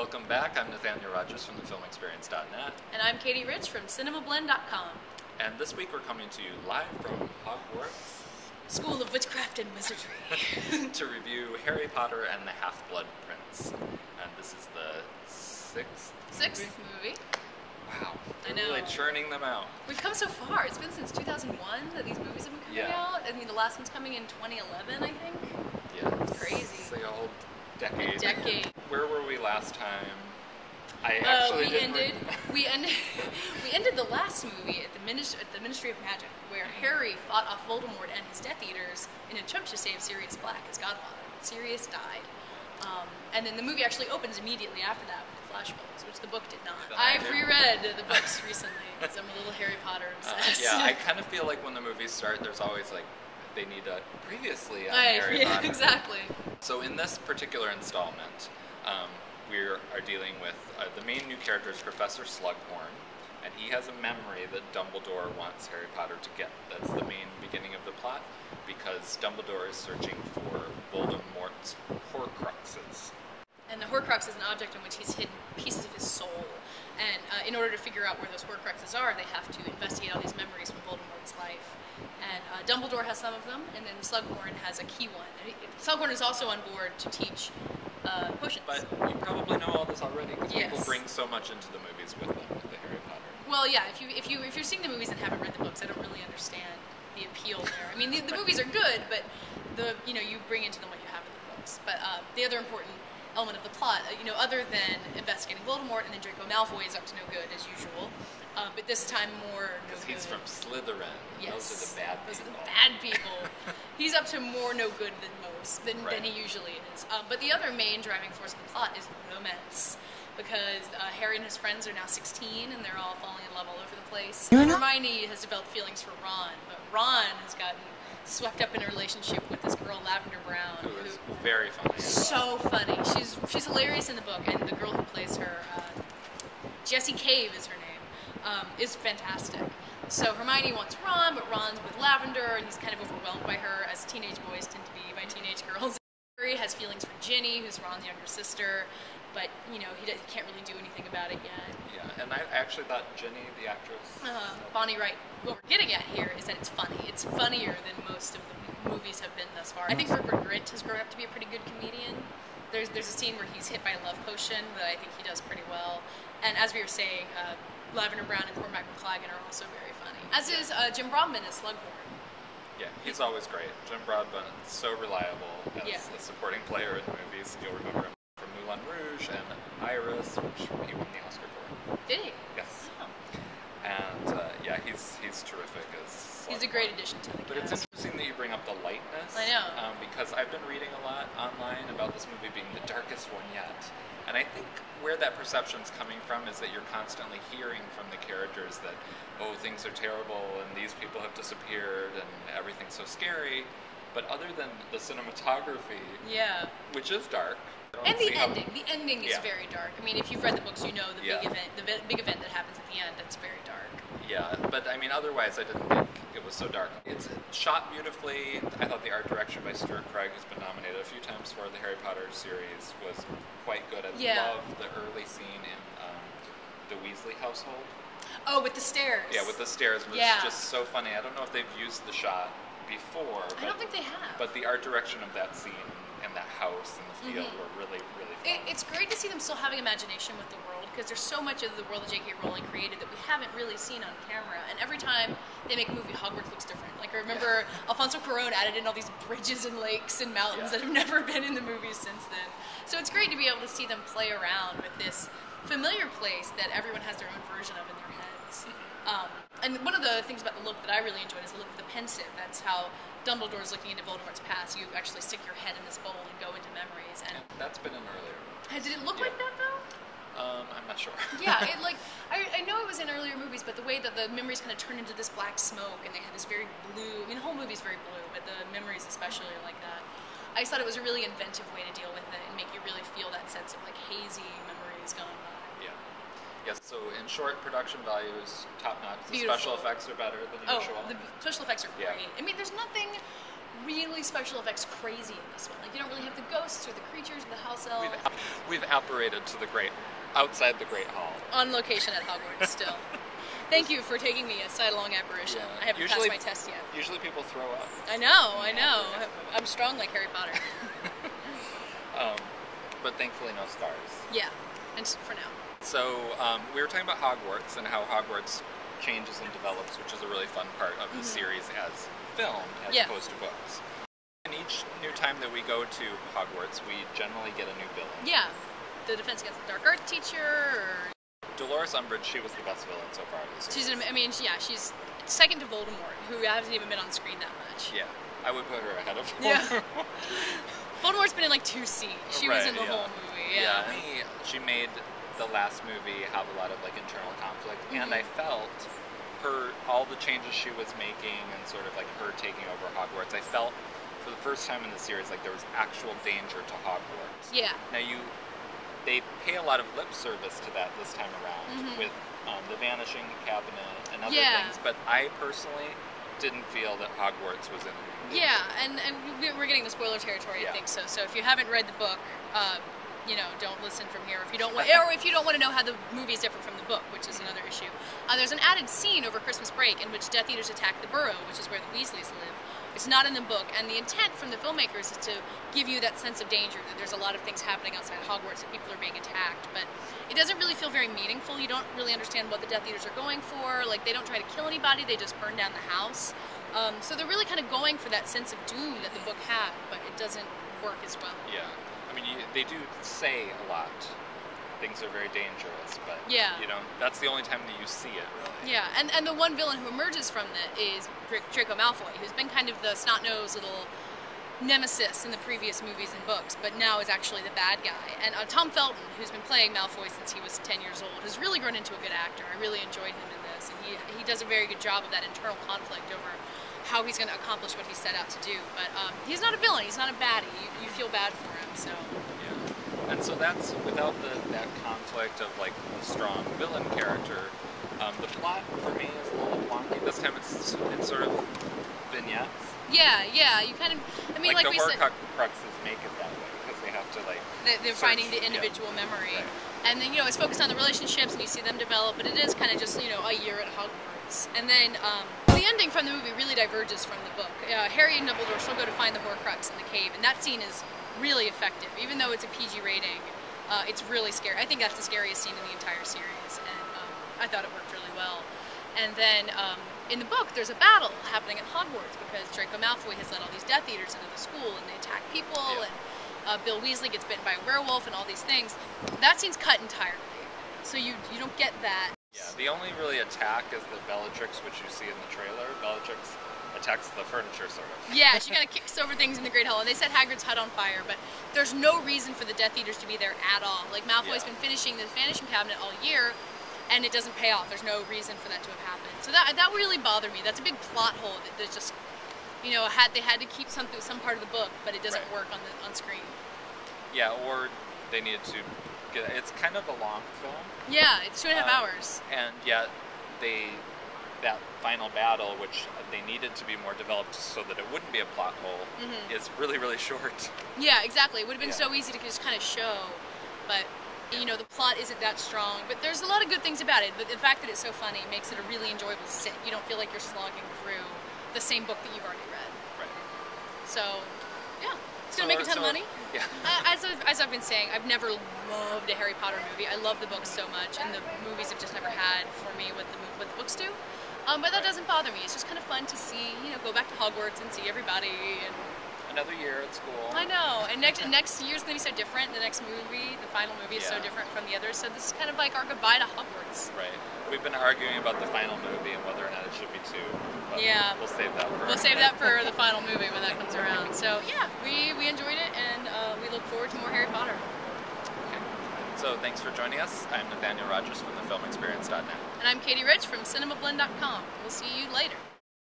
Welcome back. I'm Nathaniel Rogers from thefilmexperience.net. And I'm Katey Rich from cinemablend.com. And this week we're coming to you live from Hogwarts School of Witchcraft and Wizardry. to review Harry Potter and the Half-Blood Prince. And this is the sixth movie. Wow. I They're know. really churning them out. We've come so far. It's been since 2001 that these movies have been coming out. I mean, the last one's coming in 2011, I think. Yeah. It's crazy. It's like a whole decade. A decade. Where were we last time? We ended the last movie at the Ministry of Magic, where Harry fought off Voldemort and his Death Eaters in an attempt to save Sirius Black, his godfather. Sirius died. And then the movie actually opens immediately after that with the flashbulbs, which the book did not. I've reread the books recently because I'm a little Harry Potter obsessed. Yeah, I kind of feel like when the movies start, there's always like, they need a previously on Harry Potter. Exactly. So in this particular installment, we are dealing with the main new character is Professor Slughorn, and he has a memory that Dumbledore wants Harry Potter to get. That's the main beginning of the plot, because Dumbledore is searching for Voldemort's Horcruxes. And the Horcrux is an object in which he's hidden pieces of his soul. And in order to figure out where those Horcruxes are, they have to investigate all these memories from Voldemort's life. And Dumbledore has some of them, and then Slughorn has a key one. Slughorn is also on board to teach potions. But you probably know all this already, because yes. people bring so much into the movies with them, with the Harry Potter. Well, yeah, if you're seeing the movies and haven't read the books, I don't really understand the appeal there. I mean, the movies are good, but you bring into them what you have in the books. But the other important element of the plot, other than investigating Voldemort, and then Draco Malfoy is up to no good as usual. But this time more no good. He's from Slytherin. Yes. Those are the bad people. Those are the bad people. He's up to more no good than than he usually is. But the other main driving force of the plot is romance. Because Harry and his friends are now 16, and they're all falling in love all over the place. Hermione has developed feelings for Ron, but Ron has gotten swept up in a relationship with this girl, Lavender Brown. Who is very funny. So funny. She's hilarious in the book, and the girl who plays her, Jessie Cave is her name, is fantastic. So Hermione wants Ron, but Ron's with Lavender, and he's kind of overwhelmed by her, as teenage boys tend to be by teenage girls. Harry has feelings for Ginny, who's Ron's younger sister, but, he can't really do anything about it yet. Yeah, and I actually thought Ginny, the actress... Bonnie Wright. What we're getting at here is that it's funny. It's funnier than most of the movies have been thus far. I think Rupert Grint has grown up to be a pretty good comedian. There's a scene where he's hit by a love potion that I think he does pretty well. And as we were saying, Lavender Brown and Cormac McLagan are also very funny. As is Jim Broadbent as Slughorn. Yeah, he's always great. Jim Broadbent is so reliable as a supporting player in the movies. You'll remember him from Moulin Rouge and Iris, which he won the Oscar for. Did he? Yes. Oh. And he's terrific as Slughorn. He's a great addition to the cast. But it's interesting that you bring up the lightness. I know. Because I've been reading a lot online about this movie being the darkest one yet. And I think where that perception's coming from is that you're constantly hearing from the characters that, oh, things are terrible, and these people have disappeared, and everything's so scary. But other than the cinematography, which is dark, and the ending is very dark. I mean, if you've read the books, you know the big event that happens at the end. That's very dark. Yeah, but I mean, otherwise, I didn't think it was so dark. It's shot beautifully. I thought the art direction by Stuart Craig, who's been nominated a few times for the Harry Potter series, was quite good. I love the early scene in the Weasley household. Oh, with the stairs. Yeah, with the stairs. It was just so funny. I don't know if they've used the shot before. I don't think they have. But the art direction of that scene and the house and the field were really, really fun. It's great to see them still having imagination with the world, because there's so much of the world that J.K. Rowling created that we haven't really seen on camera. And every time they make a movie, Hogwarts looks different. Like, I remember Alfonso Cuarón added in all these bridges and lakes and mountains that have never been in the movies since then. So it's great to be able to see them play around with this familiar place that everyone has their own version of in their heads. And one of the things about the look that I really enjoyed is the look of the pensive. That's how Dumbledore's looking into Voldemort's past. You actually stick your head in this bowl and go into memories. And that's been in earlier movies. Did it look like that, though? I'm not sure. Yeah, I know it was in earlier movies, but the way that the memories kind of turn into this black smoke, and they have this very blue, I mean, the whole movie's very blue, but the memories especially are like that. I just thought it was a really inventive way to deal with it and make you really feel that sense of, like, hazy memories gone by. Yeah. Yes, so in short, production value is top-notch. The special effects are better than usual. The special effects are great. I mean, there's nothing really special effects crazy in this one. Like, you don't really have the ghosts or the creatures or the house elves. We've apparated to outside the Great Hall. On location at Hogwarts still. Thank you for taking me a side-along apparition. Yeah. I haven't passed my test yet. Usually people throw up. I know. I'm strong like Harry Potter. But thankfully no scars. Yeah, and for now. So we were talking about Hogwarts and how Hogwarts changes and develops, which is a really fun part of the series as filmed as opposed to books. And each new time that we go to Hogwarts, we generally get a new villain. Yeah, the Defense Against the Dark Arts teacher, or Dolores Umbridge, she was the best villain so far. She's second to Voldemort, who hasn't even been on screen that much. Yeah, I would put her ahead of Voldemort. Yeah. Voldemort's been in like 2 scenes. She was in the whole movie. Yeah. She made the last movie have a lot of like internal conflict, and I felt all the changes she was making and sort of like her taking over Hogwarts, I felt for the first time in the series like there was actual danger to Hogwarts. Yeah. Now they pay a lot of lip service to that this time around with the Vanishing Cabinet and other things, but I personally didn't feel that Hogwarts was in danger. Yeah, and we're getting the spoiler territory, I think so. So if you haven't read the book, don't listen from here. If you don't want, or if you don't want to know how the movie is different from the book, which is another issue. There's an added scene over Christmas break in which Death Eaters attack the Burrow, which is where the Weasleys live. It's not in the book, and the intent from the filmmakers is to give you that sense of danger, that there's a lot of things happening outside Hogwarts, that people are being attacked, but it doesn't really feel very meaningful. You don't really understand what the Death Eaters are going for. Like, they don't try to kill anybody, they just burn down the house. So they're really kind of going for that sense of doom that the book had, but it doesn't work as well. Yeah. I mean, they do say a lot. Things are very dangerous, but that's the only time that you see it, really. Yeah, and the one villain who emerges from that is Draco Malfoy, who's been kind of the snot-nosed little nemesis in the previous movies and books, but now is actually the bad guy. And Tom Felton, who's been playing Malfoy since he was 10 years old, has really grown into a good actor. I really enjoyed him in this, and he does a very good job of that internal conflict over how he's going to accomplish what he set out to do. But he's not a villain, he's not a baddie. You feel bad for him, so... And so that's, without that conflict of like the strong villain character, the plot for me is a little wonky. This time it's in sort of vignettes. Yeah, you kind of, I mean, like the we said... Horcruxes make it that way, because they have to like... They're finding the individual memory. Right. And then, it's focused on the relationships, and you see them develop, but it is kind of just, a year at Hogwarts. And then, the ending from the movie really diverges from the book. Harry and Dumbledore still go to find the Horcrux in the cave, and that scene is really effective. Even though it's a PG rating, it's really scary. I think that's the scariest scene in the entire series, and I thought it worked really well. And then in the book, there's a battle happening at Hogwarts because Draco Malfoy has let all these Death Eaters into the school, and they attack people, and Bill Weasley gets bitten by a werewolf, and all these things. That scene's cut entirely, so you don't get that. Yeah, the only really attack is the Bellatrix, which you see in the trailer. Bellatrix attacks the furniture, sort of. Yeah, she kind of kicks over things in the Great Hall, and they set Hagrid's hut on fire, but there's no reason for the Death Eaters to be there at all. Like, Malfoy's been finishing the Vanishing Cabinet all year, and it doesn't pay off. There's no reason for that to have happened. So that really bothered me. That's a big plot hole that there's just, they had to keep some part of the book, but it doesn't work on screen. Yeah, or they needed to get... It's kind of a long film. Yeah, it's 2.5 hours. And yet, that final battle, which they needed to be more developed so that it wouldn't be a plot hole, is really, really short. Yeah, exactly. It would have been so easy to just kind of show, but, the plot isn't that strong. But there's a lot of good things about it, but the fact that it's so funny makes it a really enjoyable sit. You don't feel like you're slogging through the same book that you've already read. Right. So, yeah. It's going to make a ton of money. Yeah. As I've been saying, I've never loved a Harry Potter movie. I love the books so much, and the movies have just never had for me what the books do. But that doesn't bother me. It's just kind of fun to see, go back to Hogwarts and see everybody. And another year at school. I know. And next year's going to be so different. The next movie, the final movie, is so different from the others. So this is kind of like our goodbye to Hogwarts. Right. We've been arguing about the final movie and whether or not it should be 2. But we'll save that for... We'll save that for the final movie when that comes around. So, yeah, we enjoyed it, and we look forward to more Harry Potter. Okay. So, thanks for joining us. I'm Nathaniel Rogers from thefilmexperience.net. And I'm Katey Rich from cinemablend.com. We'll see you later.